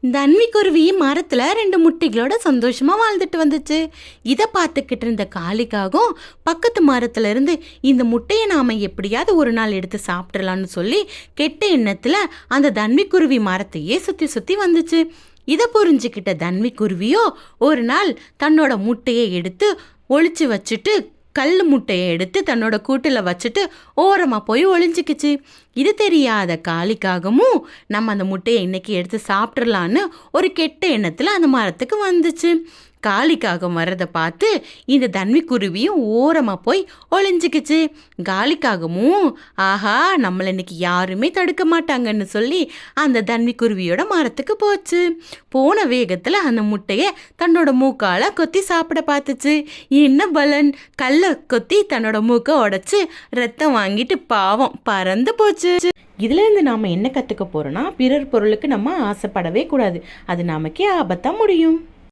தன்விக்குருவி மரத்துல 2 முட்டைகளோட சந்தோஷமா வாழ்ந்துட்டு வந்துச்சு. இதை பார்த்துக்கிட்டு இருந்த காளிக்காகவும் பக்கத்து மரத்துல இருந்து இந்த முட்டையை நாம எப்படியாவது ஒரு நாள் எடுத்து சாப்பிடலாம்னு சொல்லி கெட்ட எண்ணத்துல அந்த தன்விக்குருவி மரத்தையே சுத்தி சுத்தி வந்துச்சு. இதை புரிஞ்சுக்கிட்ட தன்விக்குருவியோ ஒரு நாள் தன்னோட முட்டையை எடுத்து ஒளிச்சு வச்சுட்டு கல் முட்டையை எடுத்து தன்னோட கூட்டில் வச்சுட்டு ஓரமாக போய் ஒளிஞ்சிக்கிச்சு. இது தெரியாத காளிக்காகவும் நம்ம அந்த முட்டையை இன்னைக்கு எடுத்து சாப்பிட்றலான்னு ஒரு கெட்ட எண்ணத்தில் அந்த மரத்துக்கு வந்துச்சு. காளிக்காகம் வர்றதை பார்த்து இந்த தன்விக்குருவியும் ஓரமாக போய் ஒளிஞ்சிக்கிச்சு. காளிக்காகமும் ஆஹா நம்மளை இன்னைக்கு யாருமே தடுக்க மாட்டாங்கன்னு சொல்லி அந்த தன்விக்குருவியோட மரத்துக்கு போச்சு. போன வேகத்தில் அந்த முட்டையை தன்னோட மூக்கால் கொத்தி சாப்பிட பார்த்துச்சு. என்ன பலன், கல்லை கொத்தி தன்னோட மூக்கை உடைச்சு ரத்தம் வாங்கிட்டு பாவம் பறந்து போச்சு. இதுலேருந்து நாம் என்ன கற்றுக்க போகிறோன்னா, பிறர் பொருளுக்கு நம்ம ஆசைப்படவே கூடாது. அது நமக்கே ஆபத்தாக முடியும்.